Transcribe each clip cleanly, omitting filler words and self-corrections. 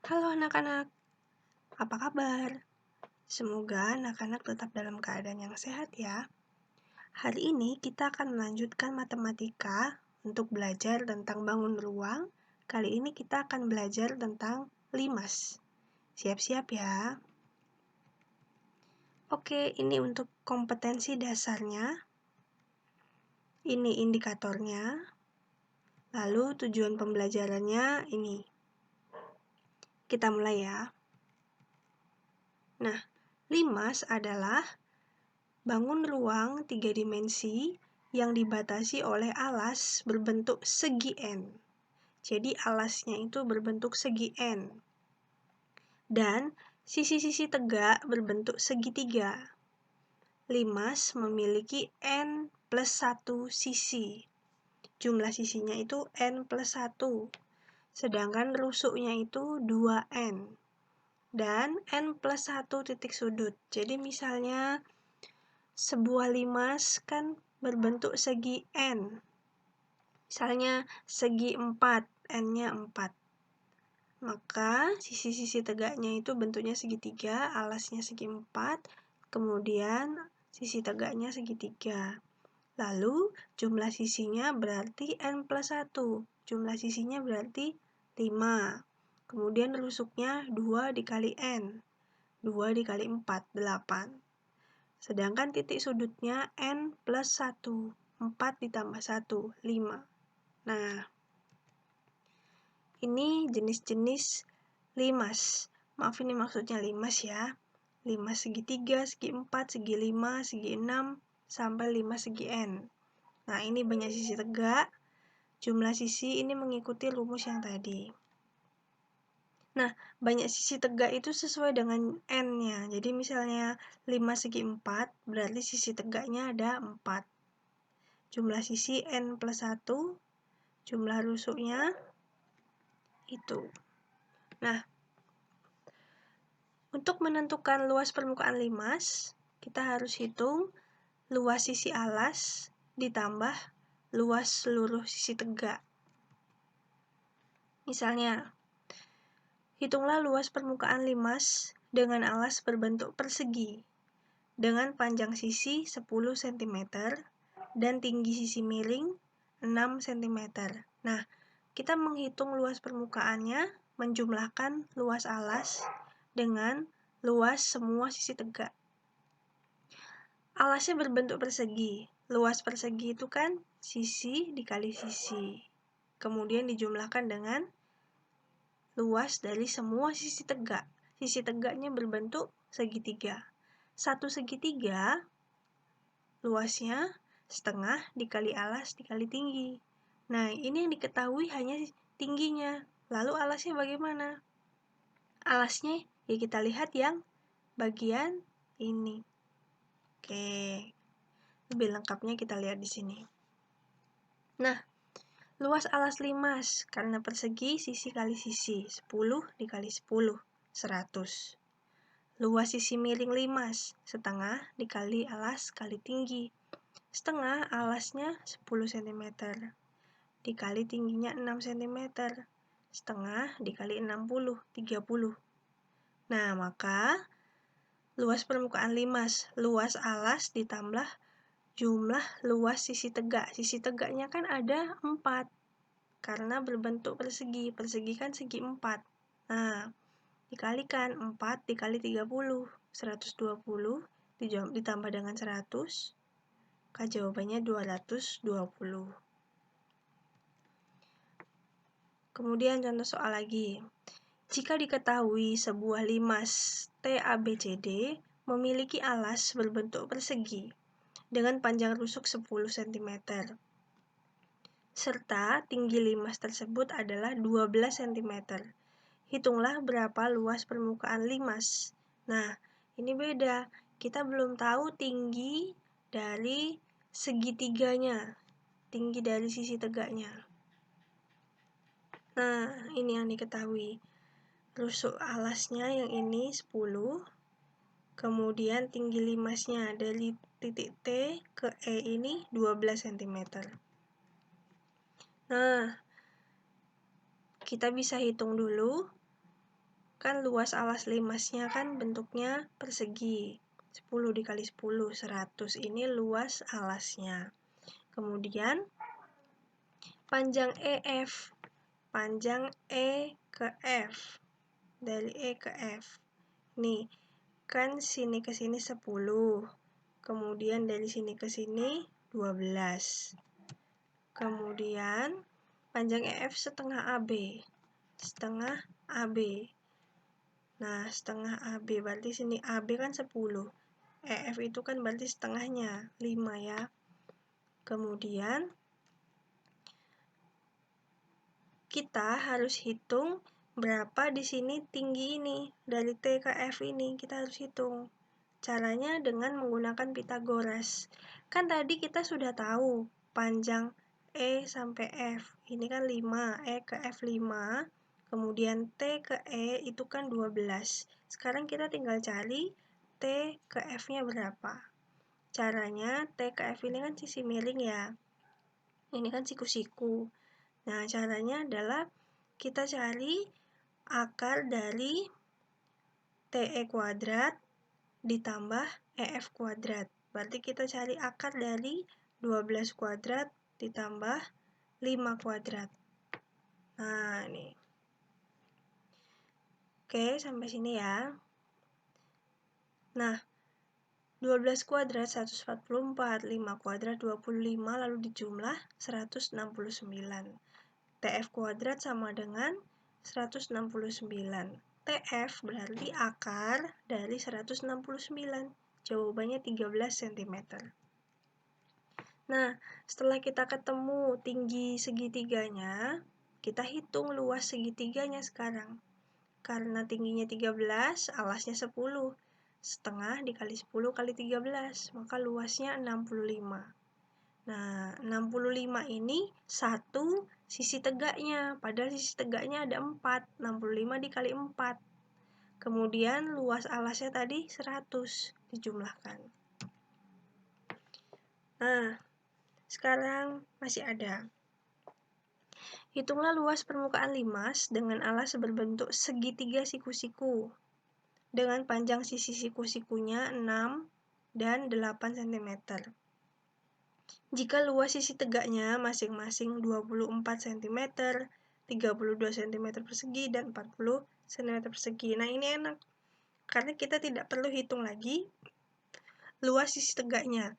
Halo anak-anak, apa kabar? Semoga anak-anak tetap dalam keadaan yang sehat ya. Hari ini kita akan melanjutkan matematika untuk belajar tentang bangun ruang. Kali ini kita akan belajar tentang limas. Siap-siap ya. Oke, ini untuk kompetensi dasarnya. Ini indikatornya. Lalu tujuan pembelajarannya ini. Kita mulai ya. Nah, limas adalah bangun ruang 3 dimensi yang dibatasi oleh alas berbentuk segi N. Jadi alasnya itu berbentuk segi N. Dan sisi-sisi tegak berbentuk segitiga. Limas memiliki N plus 1 sisi. Jumlah sisinya itu N plus 1. Sedangkan rusuknya itu 2N. Dan N plus 1 titik sudut. Jadi misalnya sebuah limas kan berbentuk segi N. Misalnya segi 4, N-nya 4. Maka sisi-sisi tegaknya itu bentuknya segitiga, alasnya segi 4, kemudian sisi tegaknya segitiga. Lalu jumlah sisinya berarti N plus 1. Jumlah sisinya berarti 5. Kemudian rusuknya 2 dikali N. 2 dikali 4, 8. Sedangkan titik sudutnya N plus 1. 4 ditambah 1, 5. Nah, ini jenis-jenis limas. Maaf, ini maksudnya limas ya. Limas segitiga, segi 4, segi 5, segi 6, sampai 5 segi N. Nah, ini banyak sisi tegak. Jumlah sisi ini mengikuti rumus yang tadi. Nah, banyak sisi tegak itu sesuai dengan N-nya. Jadi misalnya 5 segi 4, berarti sisi tegaknya ada 4. Jumlah sisi N plus 1, jumlah rusuknya itu. Nah, untuk menentukan luas permukaan limas, kita harus hitung luas sisi alas ditambah luas seluruh sisi tegak. Misalnya, hitunglah luas permukaan limas dengan alas berbentuk persegi dengan panjang sisi 10 cm dan tinggi sisi miring 6 cm. Nah, kita menghitung luas permukaannya menjumlahkan luas alas dengan luas semua sisi tegak. Alasnya berbentuk persegi. Luas persegi itu kan sisi dikali sisi. Kemudian dijumlahkan dengan luas dari semua sisi tegak. Sisi tegaknya berbentuk segitiga. Satu segitiga luasnya setengah dikali alas dikali tinggi. Nah, ini yang diketahui hanya tingginya. Lalu alasnya bagaimana? Alasnya ya kita lihat yang bagian ini. Oke. Lebih lengkapnya kita lihat di sini. Nah, luas alas limas karena persegi sisi kali sisi, 10 dikali 10, 100. Luas sisi miring limas, setengah dikali alas kali tinggi. Setengah alasnya 10 cm, dikali tingginya 6 cm. Setengah dikali 60, 30. Nah, maka luas permukaan limas, luas alas ditambah jumlah luas sisi tegak. Sisi tegaknya kan ada 4, karena berbentuk persegi. Persegi kan segi 4. Nah, dikalikan 4 dikali 30, 120, ditambah dengan 100, maka jawabannya 220. Kemudian contoh soal lagi. Jika diketahui sebuah limas TABCD memiliki alas berbentuk persegi dengan panjang rusuk 10 cm, serta tinggi limas tersebut adalah 12 cm. Hitunglah berapa luas permukaan limas. Nah, ini beda. Kita belum tahu tinggi dari segitiganya, tinggi dari sisi tegaknya. Nah, ini yang diketahui. Rusuk alasnya yang ini 10, kemudian tinggi limasnya dari titik T ke E ini 12 cm. Nah, kita bisa hitung dulu kan luas alas limasnya kan bentuknya persegi. 10 dikali 10, 100. Ini luas alasnya. Kemudian panjang EF. Panjang E ke F. Dari E ke F. Nih, kan sini ke sini 10. Kemudian dari sini ke sini 12. Kemudian panjang EF setengah AB. Setengah AB. Nah, setengah AB berarti sini AB kan 10. EF itu kan berarti setengahnya, 5 ya. Kemudian kita harus hitung berapa di sini tinggi ini. Dari T ke F ini kita harus hitung. Caranya dengan menggunakan Pythagoras. Kan tadi kita sudah tahu panjang E sampai F. Ini kan 5, E ke F 5. Kemudian T ke E itu kan 12. Sekarang kita tinggal cari T ke F-nya berapa. Caranya T ke F ini kan sisi miring ya. Ini kan siku-siku. Nah, caranya adalah kita cari akar dari TE kuadrat ditambah EF kuadrat. Berarti kita cari akar dari 12 kuadrat ditambah 5 kuadrat. Nah, ini. Oke, sampai sini ya. Nah, 12 kuadrat 144, 5 kuadrat 25, lalu dijumlah 169. TF kuadrat sama dengan 169. TF berarti akar dari 169. Jawabannya 13 cm. Nah, setelah kita ketemu tinggi segitiganya, kita hitung luas segitiganya sekarang. Karena tingginya 13, alasnya 10. Setengah dikali 10 kali 13, maka luasnya 65. Nah, 65 ini satu sisi tegaknya, padahal sisi tegaknya ada 4. 65 dikali 4. Kemudian luas alasnya tadi 100 dijumlahkan. Nah, sekarang masih ada. Hitunglah luas permukaan limas dengan alas berbentuk segitiga siku-siku. Dengan panjang sisi siku-sikunya 6 dan 8 cm. Jika luas sisi tegaknya masing-masing 24 cm, 32 cm persegi, dan 40 cm persegi. Nah, ini enak. Karena kita tidak perlu hitung lagi luas sisi tegaknya.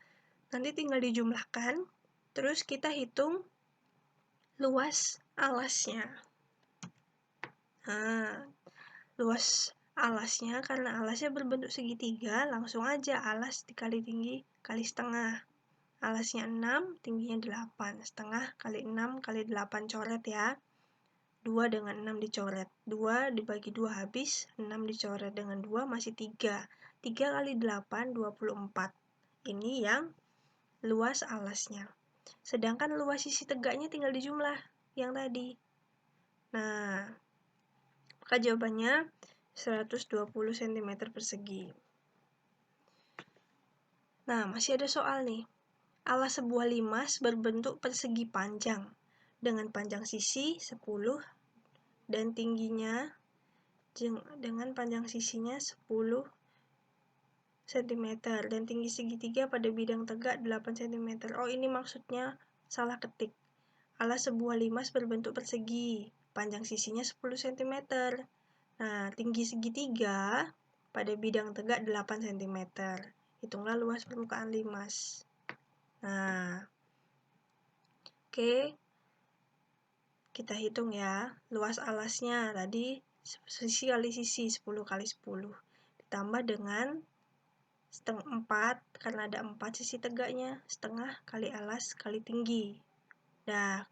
Nanti tinggal dijumlahkan, terus kita hitung luas alasnya. Nah, luas alasnya, karena alasnya berbentuk segitiga, langsung aja alas dikali tinggi kali setengah. Alasnya 6, tingginya 8. Setengah kali 6 kali 8 coret ya. 2 dengan 6 dicoret. 2 dibagi 2 habis, 6 dicoret dengan 2 masih 3. 3 kali 8, 24. Ini yang luas alasnya. Sedangkan luas sisi tegaknya tinggal dijumlah yang tadi. Nah, maka jawabannya 120 cm persegi. Nah, masih ada soal nih. Alas sebuah limas berbentuk persegi panjang dengan panjang sisi 10 dan tingginya dengan panjang sisinya 10 cm dan tinggi segitiga pada bidang tegak 8 cm. Oh, ini maksudnya salah ketik. Alas sebuah limas berbentuk persegi, panjang sisinya 10 cm. Nah, tinggi segitiga pada bidang tegak 8 cm. Hitunglah luas permukaan limas. Nah, oke. Kita hitung ya. Luas alasnya tadi sisi kali sisi 10 kali 10. Ditambah dengan setengah 4, karena ada 4 sisi tegaknya. Setengah kali alas kali tinggi. Dah,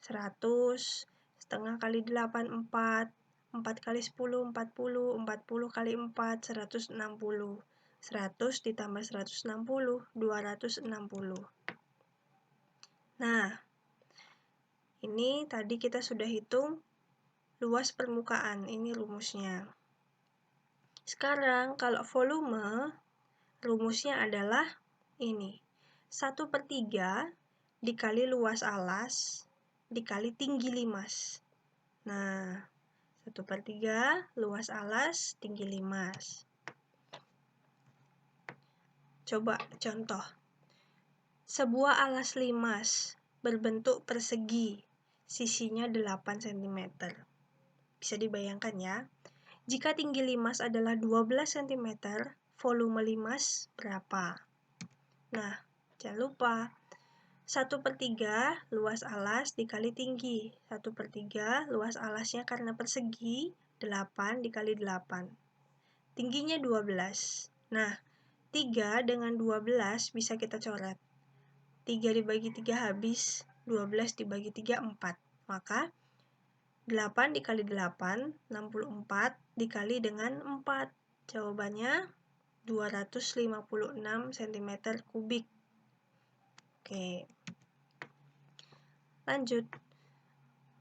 100. Setengah kali 8, 4. 4 kali 10, 40. 40 kali 4, 160. 100 ditambah 160, 260. Nah, ini tadi kita sudah hitung luas permukaan. Ini rumusnya. Sekarang, kalau volume, rumusnya adalah ini. 1/3 dikali luas alas dikali tinggi limas. Nah, 1/3 luas alas, tinggi limas. Coba contoh. Sebuah alas limas berbentuk persegi, sisinya 8 cm. Bisa dibayangkan ya. Jika tinggi limas adalah 12 cm, volume limas berapa? Nah, jangan lupa 1/3 luas alas dikali tinggi. 1/3 luas alasnya karena persegi, 8 dikali 8. Tingginya 12. Nah, 3 dengan 12 bisa kita coret. 3 dibagi 3 habis, 12 dibagi 3 4. Maka 8 dikali 8, 64 dikali dengan 4. Jawabannya 256 cm kubik. Oke. Lanjut.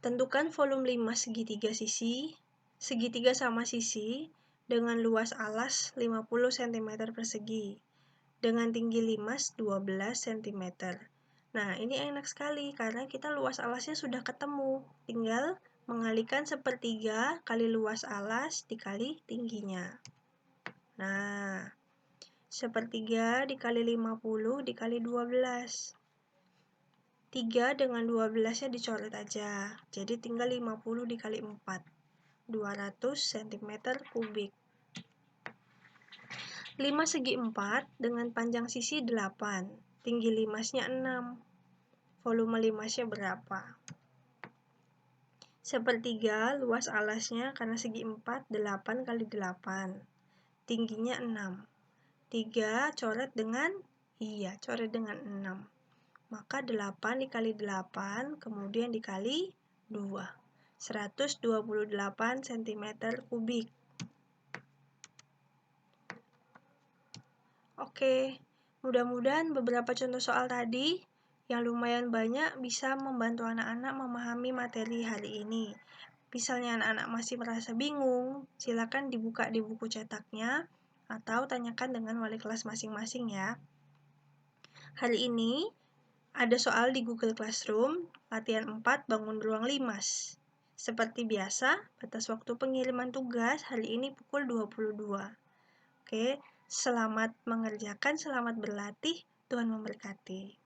Tentukan volume limas segitiga sisi, segitiga sama sisi, dengan luas alas 50 cm persegi, dengan tinggi limas 12 cm. Nah, ini enak sekali karena kita luas alasnya sudah ketemu. Tinggal mengalikan 1/3 kali luas alas dikali tingginya. Nah, 1/3 dikali 50 dikali 12. 3 dengan 12-nya dicoret aja. Jadi tinggal 50 dikali 4. 200 cm kubik. 5 segi 4 dengan panjang sisi 8. Tinggi limasnya 6. Volume limasnya berapa? 1/3 luas alasnya karena segi 4, 8 kali 8. Tingginya 6. 3 coret dengan? Iya, coret dengan 6. Maka 8 dikali 8, kemudian dikali 2. 128 cm kubik. Oke, mudah-mudahan beberapa contoh soal tadi yang lumayan banyak bisa membantu anak-anak memahami materi hari ini. Misalnya anak-anak masih merasa bingung, silakan dibuka di buku cetaknya atau tanyakan dengan wali kelas masing-masing ya. Hari ini ada soal di Google Classroom, latihan 4 bangun ruang limas. Seperti biasa, batas waktu pengiriman tugas hari ini pukul 22. Oke, selamat mengerjakan, selamat berlatih, Tuhan memberkati.